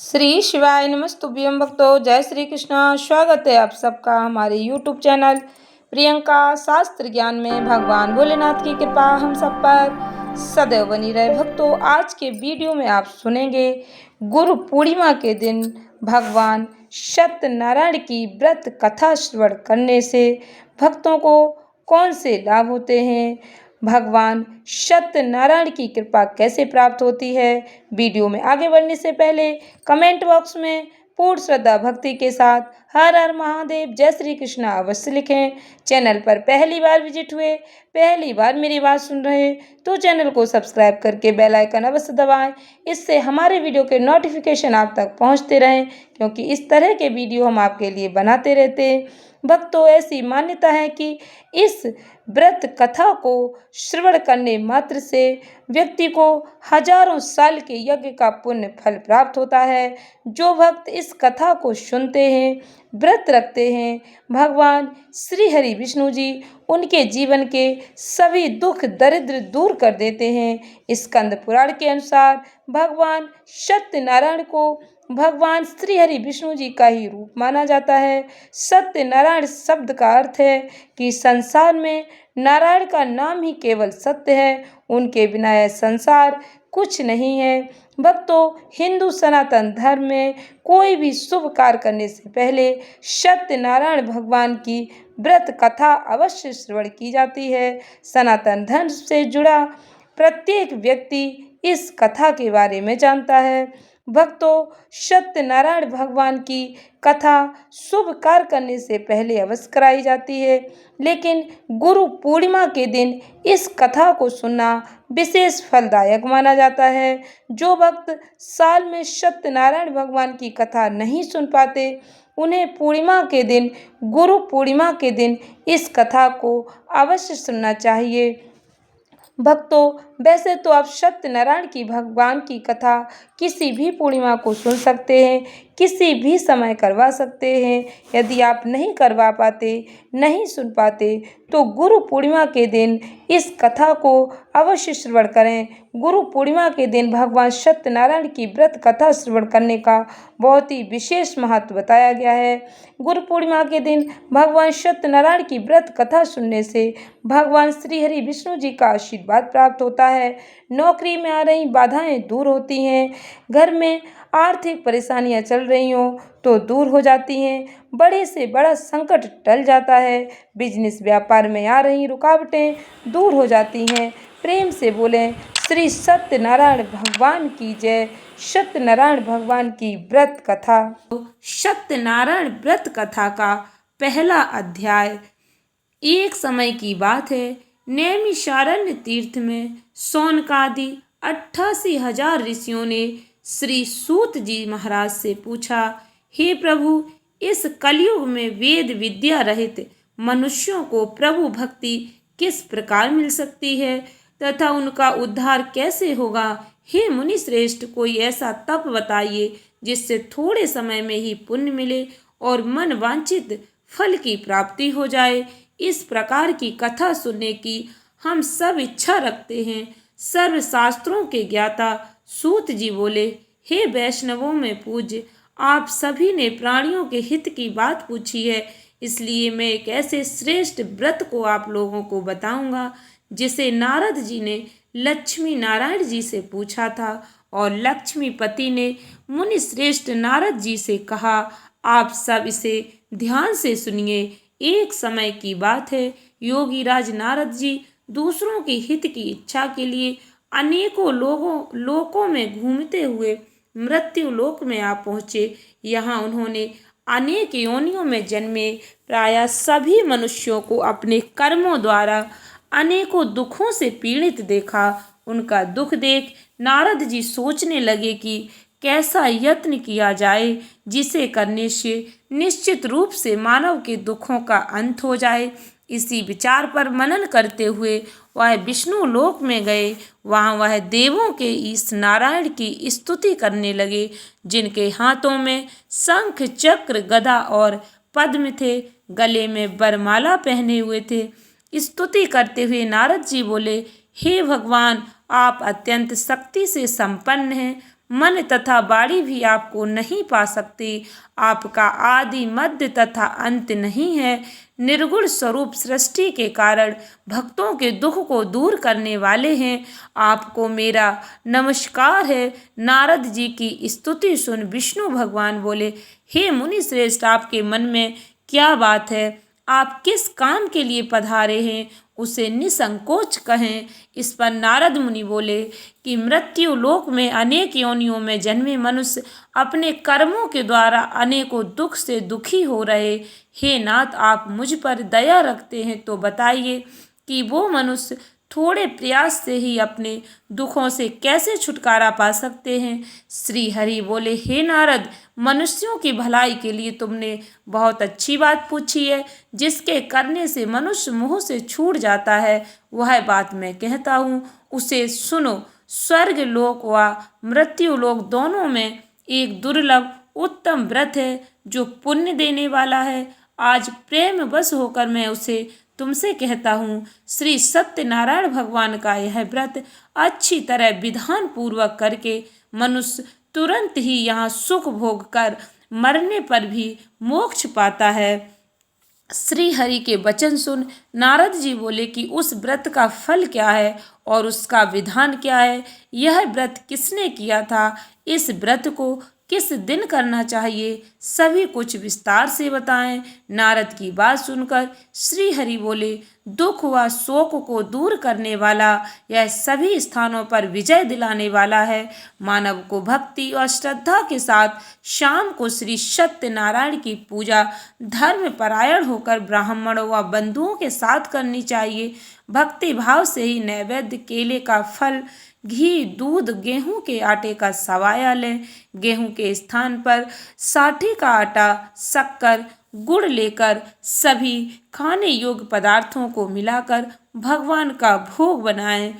श्री शिवाय नमस्तुभ्यं भक्तों। जय श्री कृष्ण। स्वागत है आप सबका हमारे यूट्यूब चैनल प्रियंका शास्त्र ज्ञान में। भगवान भोलेनाथ की कृपा हम सब पर सदैव बनी रहे। भक्तों, आज के वीडियो में आप सुनेंगे गुरु पूर्णिमा के दिन भगवान सत्यनारायण की व्रत कथा श्रवण करने से भक्तों को कौन से लाभ होते हैं, भगवान सत्यनारायण की कृपा कैसे प्राप्त होती है। वीडियो में आगे बढ़ने से पहले कमेंट बॉक्स में पूर्ण श्रद्धा भक्ति के साथ हर हर महादेव जय श्री कृष्ण अवश्य लिखें। चैनल पर पहली बार विजिट हुए, पहली बार मेरी बात सुन रहे तो चैनल को सब्सक्राइब करके बेल आइकन अवश्य दबाएं। इससे हमारे वीडियो के नोटिफिकेशन आप तक पहुंचते रहें, क्योंकि इस तरह के वीडियो हम आपके लिए बनाते रहते हैं। भक्तों, ऐसी मान्यता है कि इस व्रत कथा को श्रवण करने मात्र से व्यक्ति को हजारों साल के यज्ञ का पुण्य फल प्राप्त होता है। जो भक्त इस कथा को सुनते हैं, व्रत रखते हैं, भगवान श्री हरि विष्णु जी उनके जीवन के सभी दुख दरिद्र दूर कर देते हैं। स्कंद पुराण के अनुसार भगवान सत्यनारायण को भगवान श्री हरि विष्णु जी का ही रूप माना जाता है। सत्यनारायण शब्द का अर्थ है कि संसार में नारायण का नाम ही केवल सत्य है, उनके बिना यह संसार कुछ नहीं है। भक्तों, हिंदू सनातन धर्म में कोई भी शुभ कार्य करने से पहले सत्यनारायण भगवान की व्रत कथा अवश्य श्रवण की जाती है। सनातन धर्म से जुड़ा प्रत्येक व्यक्ति इस कथा के बारे में जानता है। भक्तों, सत्यनारायण भगवान की कथा शुभ कार्य करने से पहले अवश्य कराई जाती है, लेकिन गुरु पूर्णिमा के दिन इस कथा को सुनना विशेष फलदायक माना जाता है। जो भक्त साल में सत्यनारायण भगवान की कथा नहीं सुन पाते, उन्हें पूर्णिमा के दिन, गुरु पूर्णिमा के दिन इस कथा को अवश्य सुनना चाहिए। भक्तों, वैसे तो आप सत्यनारायण की भगवान की कथा किसी भी पूर्णिमा को सुन सकते हैं, किसी भी समय करवा सकते हैं। यदि आप नहीं करवा पाते, नहीं सुन पाते, तो गुरु पूर्णिमा के दिन इस कथा को अवश्य श्रवण करें। गुरु पूर्णिमा के दिन भगवान सत्यनारायण की व्रत कथा श्रवण करने का बहुत ही विशेष महत्व बताया गया है। गुरु पूर्णिमा के दिन भगवान सत्यनारायण की व्रत कथा सुनने से भगवान श्री हरि विष्णु जी का आशीर्वाद प्राप्त होता है। नौकरी में आ रही बाधाएं दूर होती हैं, घर में आर्थिक परेशानियां चल रही हों तो दूर हो जाती हैं, बड़े से बड़ा संकट टल जाता है, बिजनेस व्यापार में आ रही रुकावटें दूर हो जाती हैं। प्रेम से बोलें श्री सत्यनारायण भगवान की जय। सत्यनारायण भगवान की व्रत कथा। सत्यनारायण व्रत कथा का पहला अध्याय। एक समय की बात है, नैमिषारण्य तीर्थ में शौनकादि 88,000 ऋषियों ने श्री सूत जी महाराज से पूछा, हे प्रभु, इस कलयुग में वेद विद्या रहित मनुष्यों को प्रभु भक्ति किस प्रकार मिल सकती है तथा उनका उद्धार कैसे होगा। हे मुनि श्रेष्ठ, कोई ऐसा तप बताइए जिससे थोड़े समय में ही पुण्य मिले और मन वांछित फल की प्राप्ति हो जाए। इस प्रकार की कथा सुनने की हम सब इच्छा रखते हैं। सर्व शास्त्रों के ज्ञाता सूत जी बोले, हे वैष्णवों में पूज्य, आप सभी ने प्राणियों के हित की बात पूछी है, इसलिए मैं एक ऐसे श्रेष्ठ व्रत को आप लोगों को बताऊंगा जिसे नारद जी ने लक्ष्मी नारायण जी से पूछा था और लक्ष्मीपति ने मुनि श्रेष्ठ नारद जी से कहा, आप सब इसे ध्यान से सुनिए। एक समय की बात है, योगी राज नारद जी दूसरों के हित की इच्छा के लिए अनेकों लोकों में घूमते हुए मृत्यु लोक में आ पहुँचे। यहाँ उन्होंने अनेक योनियों में जन्मे प्रायः सभी मनुष्यों को अपने कर्मों द्वारा अनेकों दुखों से पीड़ित देखा। उनका दुख देख नारद जी सोचने लगे कि कैसा यत्न किया जाए जिसे करने से निश्चित रूप से मानव के दुखों का अंत हो जाए। इसी विचार पर मनन करते हुए वह विष्णु लोक में गए। वहाँ वह देवों के इस नारायण की स्तुति करने लगे, जिनके हाथों में शंख चक्र गदा और पद्म थे, गले में वरमाला पहने हुए थे। स्तुति करते हुए नारद जी बोले, हे भगवान, आप अत्यंत शक्ति से संपन्न हैं, मन तथा वाणी भी आपको नहीं पा सकती। आपका आदि मध्य तथा अंत नहीं है। निर्गुण स्वरूप सृष्टि के कारण भक्तों के दुख को दूर करने वाले हैं। आपको मेरा नमस्कार है। नारद जी की स्तुति सुन विष्णु भगवान बोले, हे मुनि श्रेष्ठ, आपके मन में क्या बात है? आप किस काम के लिए पधारे हैं, उसे निसंकोच कहें। इस पर नारद मुनि बोले कि मृत्यु लोक में अनेक योनियों में जन्मे मनुष्य अपने कर्मों के द्वारा अनेकों दुख से दुखी हो रहे। हे नाथ, आप मुझ पर दया रखते हैं तो बताइए कि वो मनुष्य थोड़े प्रयास से ही अपने दुखों से कैसे छुटकारा पा सकते हैं। श्री हरि बोले, हे नारद, मनुष्यों की भलाई के लिए तुमने बहुत अच्छी बात पूछी है। जिसके करने से मनुष्य मोह से छूट जाता है, वह बात मैं कहता हूँ, उसे सुनो। स्वर्ग लोक व मृत्यु लोक दोनों में एक दुर्लभ उत्तम व्रत है जो पुण्य देने वाला है। आज प्रेम बस होकर मैं उसे तुमसे कहता हूँ। श्री सत्यनारायण भगवान का यह व्रत अच्छी तरह विधान पूर्वक करके मनुष्य तुरंत ही यहाँ सुख भोग कर मरने पर भी मोक्ष पाता है। श्री हरि के वचन सुन नारद जी बोले कि उस व्रत का फल क्या है और उसका विधान क्या है? यह व्रत किसने किया था? इस व्रत को किस दिन करना चाहिए? सभी कुछ विस्तार से बताएं। नारद की बात सुनकर श्री हरि बोले, दुख व शोक को दूर करने वाला, यह सभी स्थानों पर विजय दिलाने वाला है। मानव को भक्ति और श्रद्धा के साथ शाम को श्री सत्यनारायण की पूजा धर्म परायण होकर ब्राह्मणों व बंधुओं के साथ करनी चाहिए। भक्ति भाव से ही नैवेद्य, केले का फल, घी, दूध, गेहूं के आटे का सवाया लें। गेहूं के स्थान पर साठी का आटा, शक्कर, गुड़ लेकर सभी खाने योग्य पदार्थों को मिलाकर भगवान का भोग बनाएं।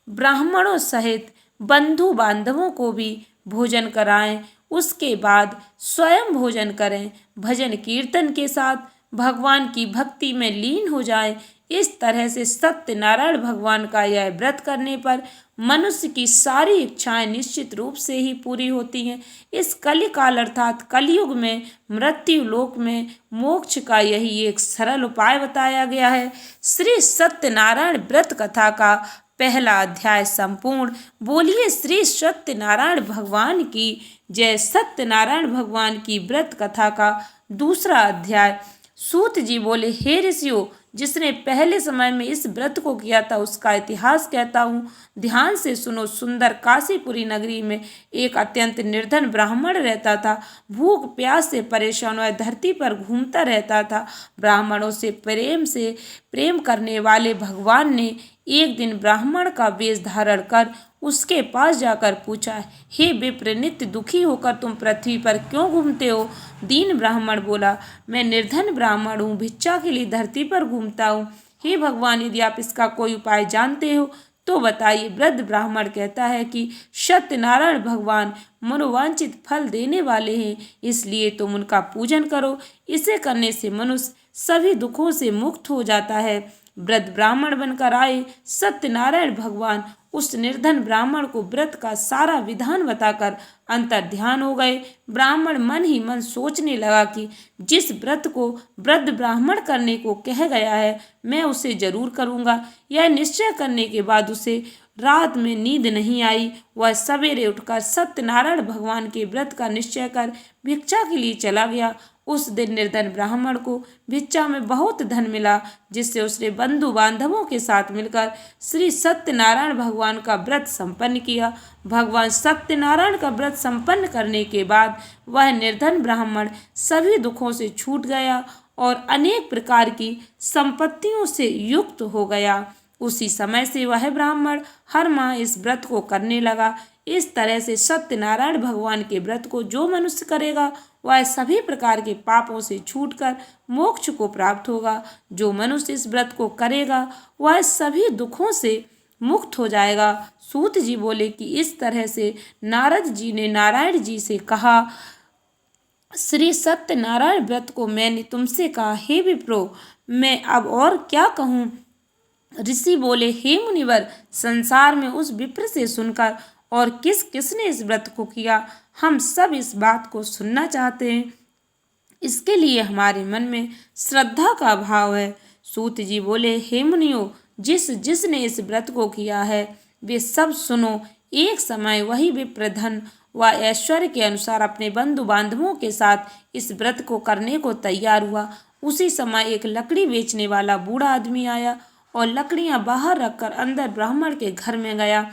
ब्राह्मणों सहित बंधु बांधवों को भी भोजन कराएं। उसके बाद स्वयं भोजन करें। भजन कीर्तन के साथ भगवान की भक्ति में लीन हो जाएं। इस तरह से सत्यनारायण भगवान का यह व्रत करने पर मनुष्य की सारी इच्छाएं निश्चित रूप से ही पूरी होती हैं। इस कलिकाल अर्थात कलयुग में मृत्यु लोक में मोक्ष का यही एक सरल उपाय बताया गया है। श्री सत्यनारायण व्रत कथा का पहला अध्याय संपूर्ण। बोलिए श्री सत्यनारायण भगवान की जय। सत्यनारायण भगवान की व्रत कथा का दूसरा अध्याय। सूत जी बोले, हे ऋषियों, जिसने पहले समय में इस व्रत को किया था उसका इतिहास कहता हूँ, ध्यान से सुनो। सुंदर काशीपुरी नगरी में एक अत्यंत निर्धन ब्राह्मण रहता था। भूख प्यास से परेशान वह धरती पर घूमता रहता था। ब्राह्मणों से प्रेम करने वाले भगवान ने एक दिन ब्राह्मण का वेश धारण कर उसके पास जाकर पूछा, हे विप्र, नित्य दुखी होकर तुम पृथ्वी पर क्यों घूमते हो? दीन ब्राह्मण बोला, मैं निर्धन ब्राह्मण हूँ, भिक्षा के लिए धरती पर घूमता हूँ। हे भगवान, यदि आप इसका कोई उपाय जानते हो तो बताइए। वृद्ध ब्राह्मण कहता है कि सत्यनारायण भगवान मनोवांछित फल देने वाले हैं, इसलिए तुम उनका पूजन करो। इसे करने से मनुष्य सभी दुखों से मुक्त हो जाता है। वृद्ध ब्राह्मण बनकर आए सत्यनारायण भगवान उस निर्धन ब्राह्मण को व्रत का सारा विधान बताकर अंतर ध्यान हो गए। ब्राह्मण मन ही मन सोचने लगा कि जिस व्रत को वृद्ध ब्राह्मण करने को कह गया है, मैं उसे जरूर करूँगा। यह निश्चय करने के बाद उसे रात में नींद नहीं आई। वह सवेरे उठकर सत्यनारायण भगवान के व्रत का निश्चय कर भिक्षा के लिए चला गया। उस दिन निर्धन ब्राह्मण को भिक्षा में बहुत धन मिला, जिससे उसने बंधु बांधवों के साथ मिलकर श्री सत्यनारायण भगवान का व्रत संपन्न किया। भगवान सत्यनारायण का व्रत संपन्न करने के बाद वह निर्धन ब्राह्मण सभी दुखों से छूट गया और अनेक प्रकार की संपत्तियों से युक्त हो गया। उसी समय से वह ब्राह्मण हर माह इस व्रत को करने लगा। इस तरह से सत्यनारायण भगवान के व्रत को जो मनुष्य करेगा वह सभी प्रकार के पापों से छूटकर मोक्ष को प्राप्त होगा। जो मनुष्य इस व्रत को करेगा वह सभी दुखों से मुक्त हो जाएगा। सूत जी बोले कि इस तरह से नारद जी ने नारायण जी से कहा, श्री सत्यनारायण व्रत को मैंने तुमसे कहा, हे विप्रो, मैं अब और क्या कहूँ? ऋषि बोले, हे मुनिवर, संसार में उस विप्र से सुनकर और किस किसने इस व्रत को किया, हम सब इस बात को सुनना चाहते हैं। इसके लिए हमारे मन में श्रद्धा का भाव है। सूत जी बोले, हे मुनियो, जिसने इस व्रत को किया है वे सब सुनो। एक समय वही विप्र धन व ऐश्वर्य के अनुसार अपने बंधु बांधवों के साथ इस व्रत को करने को तैयार हुआ। उसी समय एक लकड़ी बेचने वाला बूढ़ा आदमी आया और लकड़ियां बाहर रखकर अंदर ब्राह्मण के घर में गया।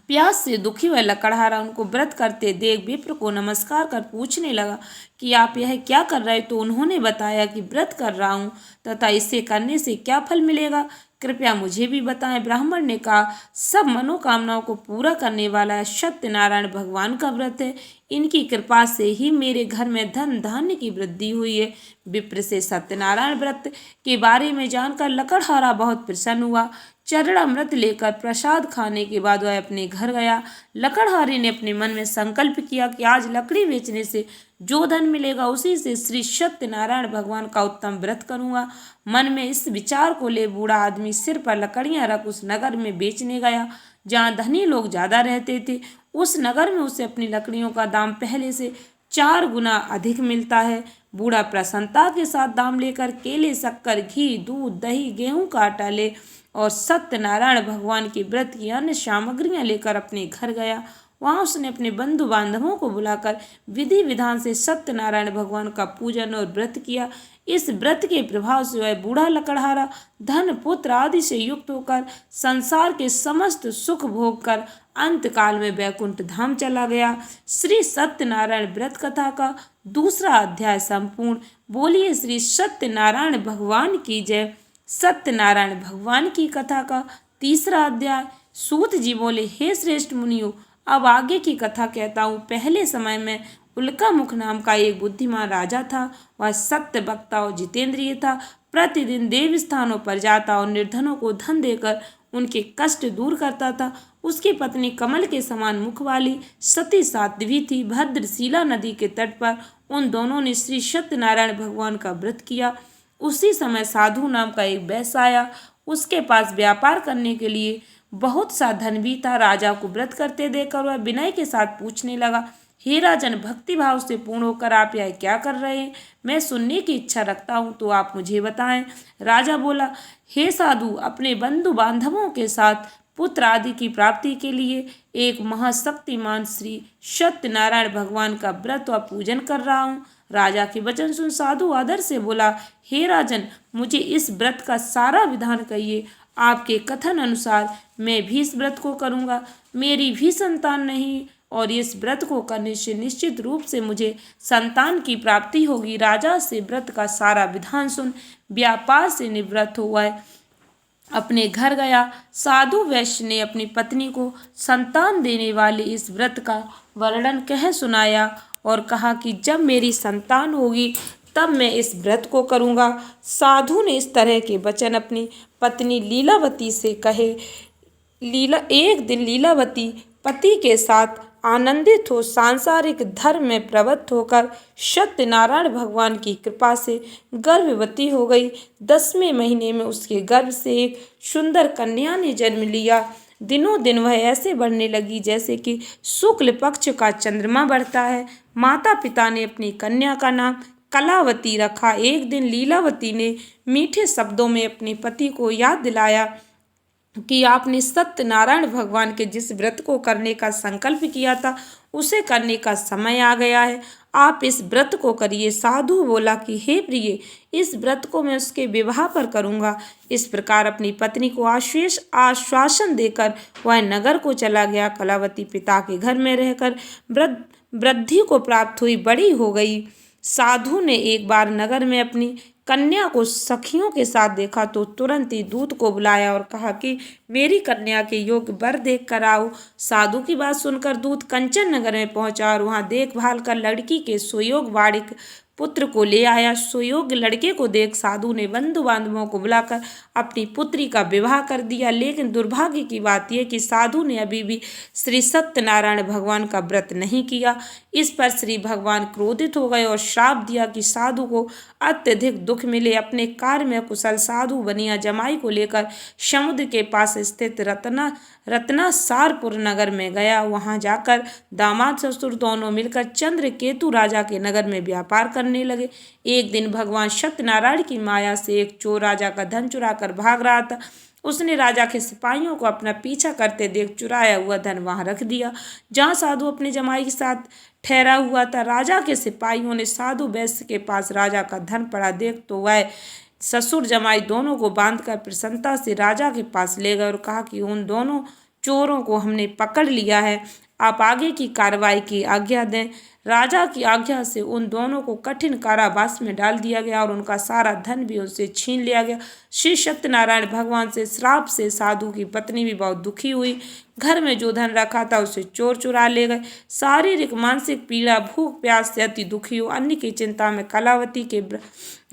प्यास से दुखी हुआ लकड़हारा उनको व्रत करते देख विप्र को नमस्कार कर पूछने लगा कि आप यह क्या कर रहे? तो उन्होंने बताया कि व्रत कर रहा हूँ तथा इसे करने से क्या फल मिलेगा, कृपया मुझे भी बताएं। ब्राह्मण ने कहा, सब मनोकामनाओं को पूरा करने वाला सत्यनारायण भगवान का व्रत है। इनकी कृपा से ही मेरे घर में धन धान्य की वृद्धि हुई है। विप्र से सत्यनारायण व्रत के बारे में जानकर लकड़हारा बहुत प्रसन्न हुआ। चरणामृत लेकर प्रसाद खाने के बाद वह अपने घर गया। लकड़हारे ने अपने मन में संकल्प किया कि आज लकड़ी बेचने से जो धन मिलेगा उसी से श्री सत्यनारायण भगवान का उत्तम व्रत करूंगा। मन में इस विचार को ले बूढ़ा आदमी सिर पर लकड़ियां रख उस नगर में बेचने गया जहाँ धनी लोग ज्यादा रहते थे। उस नगर में उसे अपनी लकड़ियों का दाम पहले से 4 गुना अधिक मिलता है। बूढ़ा प्रसन्नता के साथ दाम लेकर केले, शक्कर, घी, दूध, दही, गेहूं का आटा ले और सत्यनारायण भगवान के व्रत की अन्य सामग्रियां लेकर अपने घर गया। वहां उसने अपने बंधु बांधवों को बुलाकर विधि विधान से सत्यनारायण भगवान का पूजन और व्रत किया। इस व्रत के प्रभाव से वह बूढ़ा लकड़हारा धन, पुत्र आदि से युक्त होकर संसार के समस्त सुख भोग कर अंत काल में वैकुंठ धाम चला गया। श्री सत्यनारायण व्रत कथा का दूसरा अध्याय संपूर्ण। बोलिए श्री सत्यनारायण भगवान की जय। सत्यनारायण भगवान की कथा का तीसरा अध्याय। सूत जी बोले, हे श्रेष्ठ मुनियों, अब आगे की कथा कहता हूँ। पहले समय में उल्कामुख नाम का एक बुद्धिमान राजा था। वह सत्य वक्ता और जितेंद्रिय था। प्रतिदिन देव स्थानों पर जाता और निर्धनों को धन देकर उनके कष्ट दूर करता था। उसकी पत्नी कमल के समान मुख वाली सती साध्वी थी। भद्रशिला नदी के तट पर उन दोनों ने श्री सत्यनारायण भगवान का व्रत किया। उसी समय साधु नाम का एक वैश्य आया। उसके पास व्यापार करने के लिए बहुत सा धन भी था। राजा को व्रत करते देखकर वह विनय के साथ पूछने लगा, हे राजन, भक्ति भाव से पूर्ण होकर आप यह क्या कर रहे हैं? मैं सुनने की इच्छा रखता हूँ, तो आप मुझे बताएं। राजा बोला, हे साधु, अपने बंधु बांधवों के साथ पुत्र आदि की प्राप्ति के लिए एक महाशक्तिमान श्री सत्यनारायण भगवान का व्रत व पूजन कर रहा हूँ। राजा के वचन सुन साधु आदर से बोला, हे राजन, मुझे इस व्रत का सारा विधान कहिए। आपके कथन अनुसार मैं भी इस व्रत को करूँगा। मेरी भी संतान नहीं और इस व्रत को करने से निश्चित रूप से मुझे संतान की प्राप्ति होगी। राजा से व्रत का सारा विधान सुन व्यापार से निवृत्त हुआ अपने घर गया। साधु वैश्य ने अपनी पत्नी को संतान देने वाले इस व्रत का वर्णन कह सुनाया और कहा कि जब मेरी संतान होगी तब मैं इस व्रत को करूँगा। साधु ने इस तरह के वचन अपनी पत्नी लीलावती से कहे। एक दिन लीलावती पति के साथ आनंदित हो सांसारिक धर्म में प्रवृत्त होकर सत्यनारायण भगवान की कृपा से गर्भवती हो गई। 10वें महीने में उसके गर्भ से एक सुंदर कन्या ने जन्म लिया। दिनों दिन वह ऐसे बढ़ने लगी जैसे कि शुक्ल पक्ष का चंद्रमा बढ़ता है। माता पिता ने अपनी कन्या का नाम कलावती रखा। एक दिन लीलावती ने मीठे शब्दों में अपने पति को याद दिलाया कि आपने सत्यनारायण भगवान के जिस व्रत को करने का संकल्प किया था उसे करने का समय आ गया है। आप इस व्रत को करिए। साधु बोला कि हे प्रिय, इस व्रत को मैं उसके विवाह पर करूँगा। इस प्रकार अपनी पत्नी को आश्वासन देकर वह नगर को चला गया। कलावती पिता के घर में रहकर वृद्धि को प्राप्त हुई, बड़ी हो गई। साधु ने एक बार नगर में अपनी कन्या को सखियों के साथ देखा तो तुरंत ही दूत को बुलाया और कहा कि मेरी कन्या के योग्य वर देख कर आओ। साधु की बात सुनकर दूत कंचन नगर में पहुंचा और वहां देखभाल कर लड़की के सुयोग बाड़िक पुत्र को ले आया। सुयोग्य लड़के को देख साधु ने बंधु बांधवों को बुलाकर अपनी पुत्री का विवाह कर दिया। लेकिन दुर्भाग्य की बात यह कि साधु ने अभी भी श्री सत्यनारायण भगवान का व्रत नहीं किया। इस पर श्री भगवान क्रोधित हो गए और श्राप दिया कि साधु को अत्यधिक दुख मिले। अपने कार्य में कुशल साधु बनिया जमाई को लेकर समुद्र के पास स्थित रत्नासारपुर नगर में गया। वहां जाकर दामाद ससुर दोनों मिलकर चंद्रकेतु राजा के नगर में व्यापार करने लगे। एक दिन भगवान सत्यनारायण की माया से एक चोर राजा का धन चुरा कर भाग रहा था। उसने राजा के सिपाहियों को अपना पीछा करते देख चुराया हुआ धन वहां रख दिया जहां साधु अपने जमाई के साथ ठहरा हुआ था। राजा के सिपाहियों ने साधु वैश्य के पास राजा का धन पड़ा देख तो वह ससुर जमाई दोनों को बांधकर प्रसन्नता से राजा के पास ले गए और कहा कि उन दोनों चोरों को हमने पकड़ लिया है, आप आगे की कार्रवाई की आज्ञा दें। राजा की आज्ञा से उन दोनों को कठिन कारावास में डाल दिया गया और उनका सारा धन भी उनसे छीन लिया गया। श्री सत्यनारायण भगवान से श्राप से साधु की पत्नी भी बहुत दुखी हुई। घर में जो धन रखा था उसे चोर चुरा ले गए। शारीरिक मानसिक पीड़ा, भूख प्यास से अति दुखी हो अन्न की चिंता में कलावती के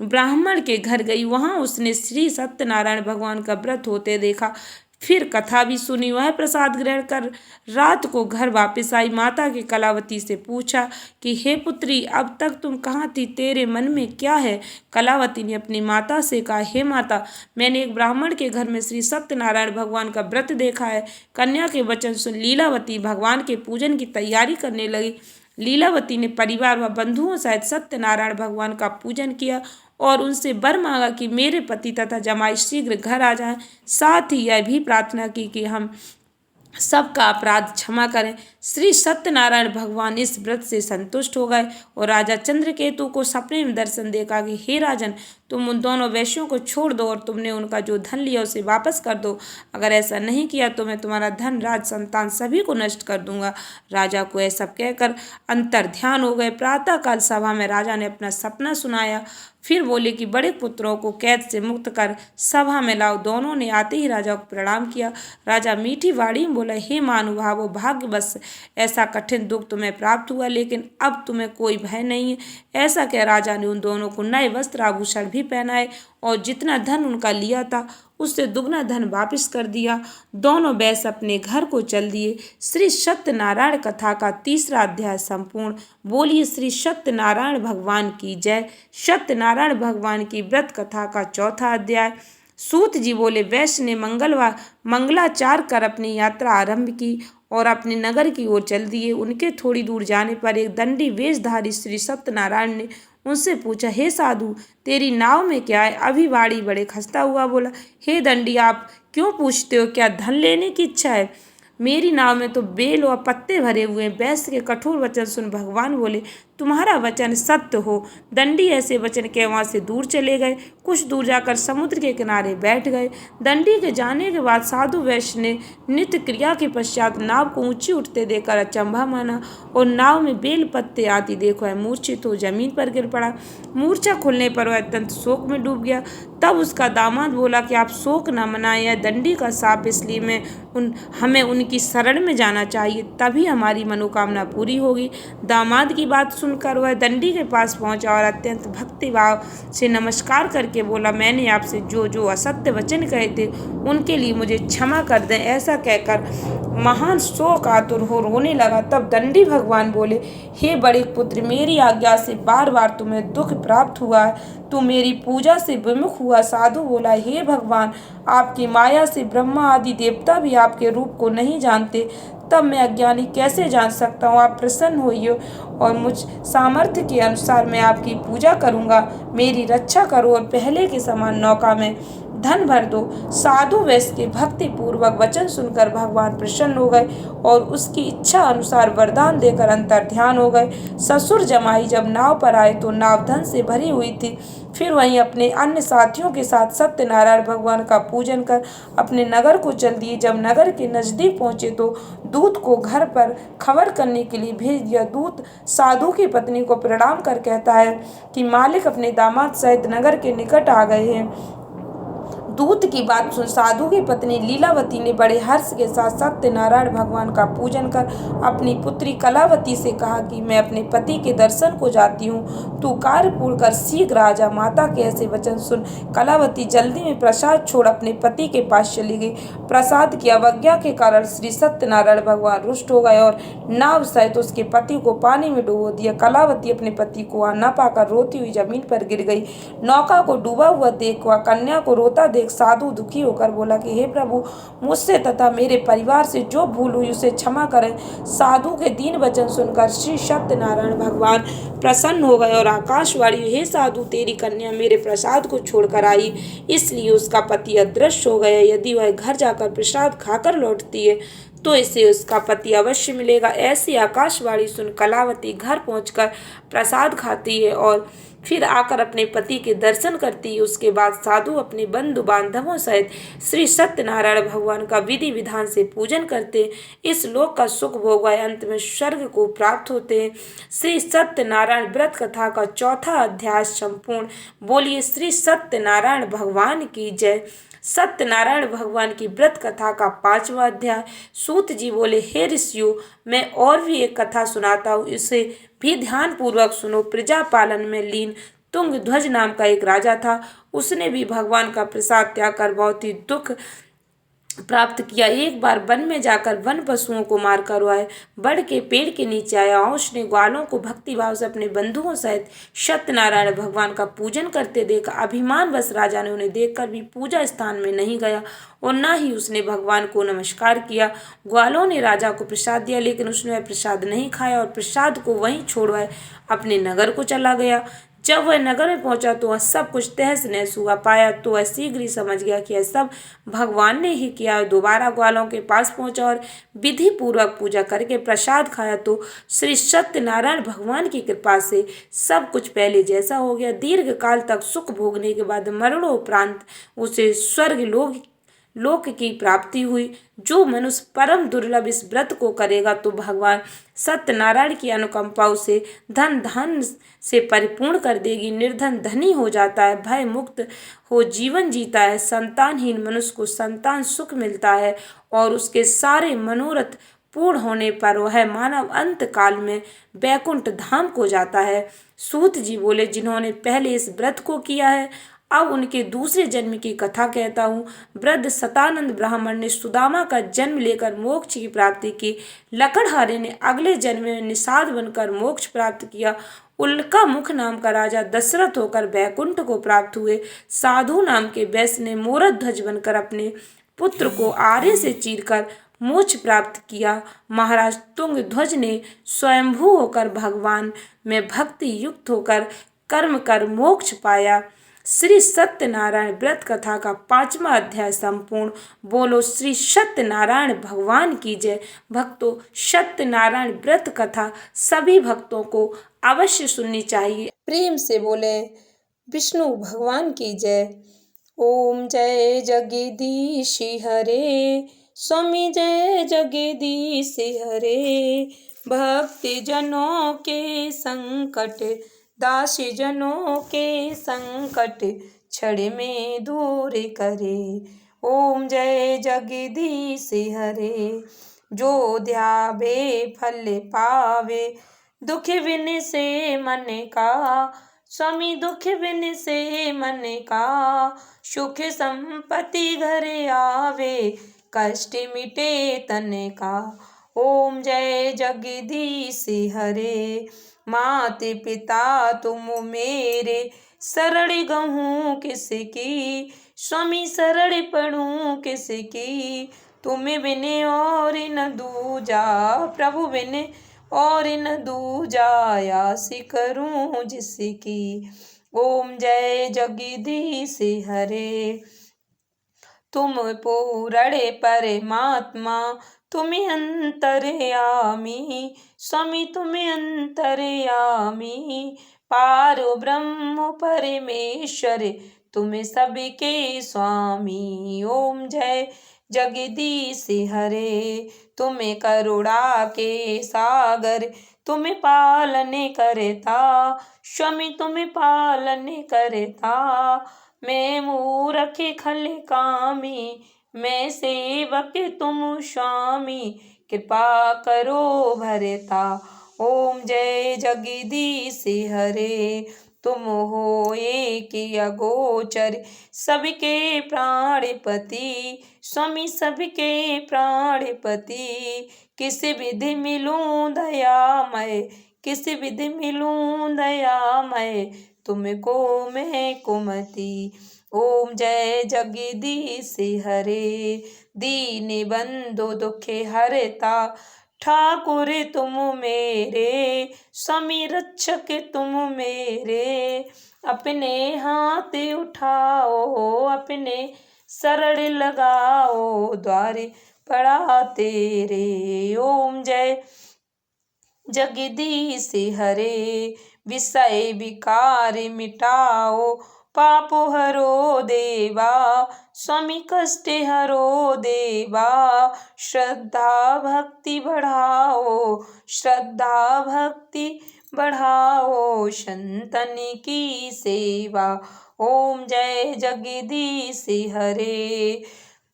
ब्राह्मण के घर गई। वहां उसने श्री सत्यनारायण भगवान का व्रत होते देखा। फिर कथा भी सुनी। वह प्रसाद ग्रहण कर रात को घर वापस आई। माता की कलावती से पूछा कि हे पुत्री, अब तक तुम कहाँ थी, तेरे मन में क्या है। कलावती ने अपनी माता से कहा, हे माता, मैंने एक ब्राह्मण के घर में श्री सत्यनारायण भगवान का व्रत देखा है। कन्या के वचन सुन लीलावती भगवान के पूजन की तैयारी करने लगी। लीलावती ने परिवार व बंधुओं सहित सत्यनारायण भगवान का पूजन किया और उनसे वर मांगा कि मेरे पति तथा जमाई शीघ्र घर आ जाएं। साथ ही यह भी प्रार्थना की कि हम सबका अपराध क्षमा करें। श्री सत्यनारायण भगवान इस व्रत से संतुष्ट हो गए और राजा चंद्रकेतु को सपने में दर्शन देखा कि हे राजन, तुम उन दोनों वैश्यों को छोड़ दो और तुमने उनका जो धन लिया उसे वापस कर दो। अगर ऐसा नहीं किया तो मैं तुम्हारा धन, राज, संतान सभी को नष्ट कर दूंगा। राजा को ऐसा कहकर अंतर ध्यान हो गए। प्रातःकाल सभा में राजा ने अपना सपना सुनाया। फिर बोले कि बड़े पुत्रों को कैद से मुक्त कर सभा में लाओ। दोनों ने आते ही राजा को प्रणाम किया। राजा मीठी वाणी में बोला, हे महानुभावो, भाग्यवश ऐसा कठिन दुख तुम्हें प्राप्त हुआ, लेकिन अब तुम्हें कोई भय नहीं है। ऐसा कह राजा ने उन दोनों को नए वस्त्र आभूषण भी पहनाए और जितना धन उनका लिया था उससे दुगना धन वापस कर दिया। दोनों वैश्य अपने घर को चल दिए। श्री सत्यनारायण कथा का तीसरा अध्याय संपूर्ण। बोलिए श्री सत्यनारायण भगवान की जय। सत्यनारायण भगवान की व्रत कथा का चौथा अध्याय। सूत जी बोले, वैश्य ने मंगलाचार कर अपनी यात्रा आरंभ की और अपने नगर की ओर चल दिए। उनके थोड़ी दूर जाने पर एक दंडी वेशधारी श्री सत्यनारायण ने उनसे पूछा, हे साधु, तेरी नाव में क्या है। अभी वाणी बड़े खस्ता हुआ बोला, हे दंडी, आप क्यों पूछते हो, क्या धन लेने की इच्छा है। मेरी नाव में तो बेल और पत्ते भरे हुए हैं। वैश्य के कठोर वचन सुन भगवान बोले, तुम्हारा वचन सत्य हो। दंडी ऐसे वचन के वहां से दूर चले गए। कुछ दूर जाकर समुद्र के किनारे बैठ गए। दंडी के जाने के बाद साधु वैश्य ने नित्य क्रिया के पश्चात नाव को ऊंची उठते देखकर अचंभा माना और नाव में बेल पत्ते आदि देखो वह मूर्छित हो जमीन पर गिर पड़ा। मूर्छा खुलने पर वह अत्यंत शोक में डूब गया। तब उसका दामाद बोला कि आप शोक न मनाएं, यह दंडी का शाप, इसलिए हमें उनकी शरण में जाना चाहिए, तभी हमारी मनोकामना पूरी होगी। दामाद की बात सुनकर वह दंडी के पास पहुंचा और अत्यंत भक्तिभाव से नमस्कार करके बोला, मैंने आपसे जो जो असत्य वचन कहे थे उनके लिए मुझे क्षमा कर दें। ऐसा कहकर महान शोक आतुर हो रोने लगा। तब दंडी भगवान बोले, हे बड़े पुत्र, मेरी आज्ञा से बार बार तुम्हें दुख प्राप्त हुआ है, तू मेरी पूजा से विमुख हुआ। साधु बोला, हे भगवान, आपकी माया से ब्रह्मा आदि देवता भी आपके रूप को नहीं जानते, तब मैं अज्ञानी कैसे जान सकता हूँ। आप प्रसन्न होइए और मुझ सामर्थ्य के अनुसार मैं आपकी पूजा करूँगा। मेरी रक्षा करो और पहले के समान नौका में धन भर दो। साधु वैश्य के भक्ति पूर्वक वचन सुनकर भगवान प्रसन्न हो गए और उसकी इच्छा अनुसार वरदान देकर अंतर ध्यान हो गए। ससुर जमाई जब नाव पर आए तो नाव धन से भरी हुई थी। फिर वहीं अपने अन्य साथियों के साथ सत्यनारायण भगवान का पूजन कर अपने नगर को चल दिए। जब नगर के नजदीक पहुंचे तो दूत को घर पर खबर करने के लिए भेज दिया। दूत साधु की पत्नी को प्रणाम कर कहता है कि मालिक अपने दामाद सहित नगर के निकट आ गए हैं। दूत की बात सुन साधु की पत्नी लीलावती ने बड़े हर्ष के साथ सत्यनारायण भगवान का पूजन कर अपनी पुत्री कलावती से कहा कि मैं अपने पति के दर्शन को जाती हूँ, तू कार्य पूर्ण कर शीघ्र आ जा। माता के ऐसे वचन सुन कलावती जल्दी में प्रसाद छोड़ अपने पति के पास चली गई। प्रसाद की अवज्ञा के कारण श्री सत्यनारायण भगवान रुष्ट हो गए और नाव सहित उसके पति को पानी में डुबो दिया। कलावती अपने पति को न पाकर रोती हुई जमीन पर गिर गई। नौका को डूबा हुआ देख वह कन्या को रोता देख साधु दुखी होकर बोला कि हे प्रभु, मुझसे तथा मेरे परिवार से जो भूल हुई उसे क्षमा करें। साधु के दीन वचन सुनकर श्री सत्यनारायण भगवान प्रसन्न हो गए और आकाशवाणी, हे साधु, तेरी कन्या मेरे प्रसाद को छोड़कर आई, इसलिए उसका पति अदृश्य हो गया। यदि वह घर जाकर प्रसाद खाकर लौटती है तो इसे उसका पति अवश्य मिलेगा। ऐसी आकाशवाणी सुन कलावती घर पहुंचकर प्रसाद खाती है और फिर आकर अपने पति के दर्शन करती है। उसके बाद साधु अपने बंधु बांधवों सहित श्री सत्यनारायण भगवान का विधि विधान से पूजन करते इस लोक का सुख भोग अंत में स्वर्ग को प्राप्त होते हैं। श्री सत्यनारायण व्रत कथा का चौथा अध्याय संपूर्ण। बोलिए श्री सत्यनारायण भगवान की जय। सत्यनारायण भगवान की व्रत कथा का 5वां अध्याय। सूत जी बोले, हे ऋषियों, मैं और भी एक कथा सुनाता हूँ, इसे भी ध्यान पूर्वक सुनो। प्रजा पालन में लीन तुंग ध्वज नाम का एक राजा था। उसने भी भगवान का प्रसाद त्याग कर बहुत ही दुख प्राप्त किया। एक बार वन में जाकर वन पशुओं को मारकर वह बड़ के पेड़ के नीचे आया और उसने ग्वालों को भक्ति भाव से अपने बंधुओं सहित सत्यनारायण भगवान का पूजन करते देखा। अभिमानवश राजा ने उन्हें देखकर भी पूजा स्थान में नहीं गया और न ही उसने भगवान को नमस्कार किया। ग्वालों ने राजा को प्रसाद दिया, लेकिन उसने वह प्रसाद नहीं खाया और प्रसाद को वहीं छोड़ वह अपने नगर को चला गया। जब वह नगर में पहुंचा तो वह सब कुछ तहस नहस हुआ पाया तो वह शीघ्र ही समझ गया कि यह सब भगवान ने ही किया। दोबारा ग्वालों के पास पहुंचा और विधि पूर्वक पूजा करके प्रसाद खाया तो श्री सत्यनारायण भगवान की कृपा से सब कुछ पहले जैसा हो गया। दीर्घ काल तक सुख भोगने के बाद मरणोपरांत उसे स्वर्ग लोक की प्राप्ति हुई। जो मनुष्य परम दुर्लभ इस व्रत को करेगा तो भगवान सत्यनारायण की अनुकंपा उसे धन से परिपूर्ण कर देगी। निर्धन धनी हो जाता है, भय मुक्त हो जीवन जीता है, संतानहीन मनुष्य को संतान सुख मिलता है और उसके सारे मनोरथ पूर्ण होने पर वह मानव अंत काल में बैकुंठ धाम को जाता है। सूत जी बोले, जिन्होंने पहले इस व्रत को किया है अब उनके दूसरे जन्म की कथा कहता हूँ। वृद्ध सतानंद ब्राह्मण ने सुदामा का जन्म लेकर मोक्ष की प्राप्ति की। लकड़हारे ने अगले जन्म में निषाद बनकर मोक्ष प्राप्त किया। उल्का मुख नाम का राजा दशरथ होकर बैकुंठ को प्राप्त हुए। साधु नाम के वैश्य ने मोरध्वज ध्वज बनकर अपने पुत्र को आरे से चीरकर मोक्ष प्राप्त किया। महाराज तुंग ध्वज ने स्वयंभू होकर भगवान में भक्ति युक्त होकर कर्म कर मोक्ष पाया। श्री सत्यनारायण व्रत कथा का 5वां अध्याय संपूर्ण। बोलो श्री सत्यनारायण भगवान की जय। भक्तों, सत्यनारायण व्रत कथा सभी भक्तों को अवश्य सुननी चाहिए। प्रेम से बोले विष्णु भगवान की जय। ओम जय जगदीश हरे, स्वामी जय जगदीश हरे। भक्ति जनों के संकट, दासी जनों के संकट क्षण में दूर करे। ओम जय जगदीश हरे। जो ध्यावे फल पावे, दुख बिन से मन का, स्वामी दुख बिन से मन का, सुख संपत्ति घर आवे, कष्ट मिटे तन का। ओम जय जगदीश हरे। माते पिता तुम मेरे, शरण गहूँ किसकी, स्वामी शरण पढ़ूँ किसकी। तुम बिन और न दूजा, प्रभु बिन और न दूजा, आस करूँ जिसकी। ओम जय जगदीश हरे। तुम पूर्ण परमात्मा, तुम अंतर्यामी, स्वामी तुम अंतर्यामी। पारो ब्रह्म परमेश्वर, तुम सबके स्वामी। ओम जय जगदीश हरे। तुम करुणा के सागर, तुम पालन करता, स्वामी तुम पालन करता। मैं मूरख खल कामी, मैं सेवक तुम स्वामी, कृपा करो भरता। ओम जय जगदीश हरे, तुम हो एक अगोचर, सबके प्राणपति, स्वामी सबके प्राणपति। किस विधि मिलूं दयामय, किस विधि मिलूं दयामय, तुमको मैं कुमति। ओम जय जगदीश हरे, दीन बंधु दुखे हरता, ठाकुर तुम मेरे, स्वामी रक्षक तुम मेरे। अपने हाथ उठाओ, अपने शरण लगाओ, द्वारे पड़ा तेरे। ओम जय जगदीश हरे, विषय विकार मिटाओ, पाप हरो देवा, स्वामी कष्ट हरो देवा। श्रद्धा भक्ति बढ़ाओ, श्रद्धा भक्ति बढ़ाओ, संतन की सेवा। ओम जय जगदीश हरे,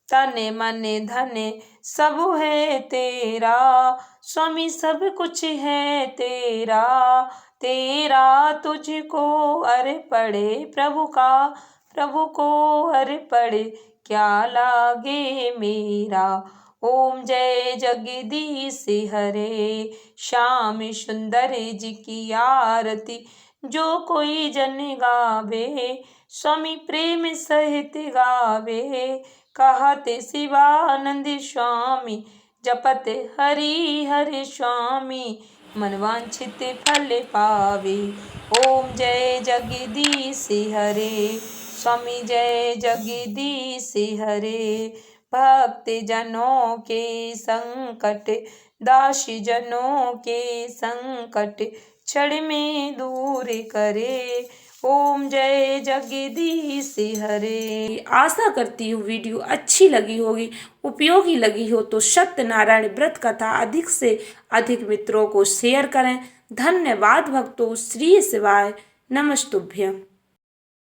तन मन धन सब है तेरा, स्वामी सब कुछ है तेरा। तेरा तुझको अर्पणे प्रभु का, प्रभु को अर्पणे क्या लागे मेरा। ओम जय जगदीश हरे, श्याम सुंदर जी की आरती जो कोई जन गावे, स्वामी प्रेम सहित गावे। कहते शिवानंद स्वामी, जपत हरि हरि स्वामी, मनवांछित फल पावे। ओम जय जगदीश हरे, स्वामी जय जगदीश हरे। भक्त जनों के संकट, दासी जनों के संकट, क्षण में दूर करे। ओम जय जगदीश हरे। आशा करती हूँ वीडियो अच्छी लगी होगी, उपयोगी लगी हो तो सत्यनारायण व्रत कथा अधिक से अधिक मित्रों को शेयर करें। धन्यवाद भक्तों। श्री शिवाय नमस्तुभ्यं।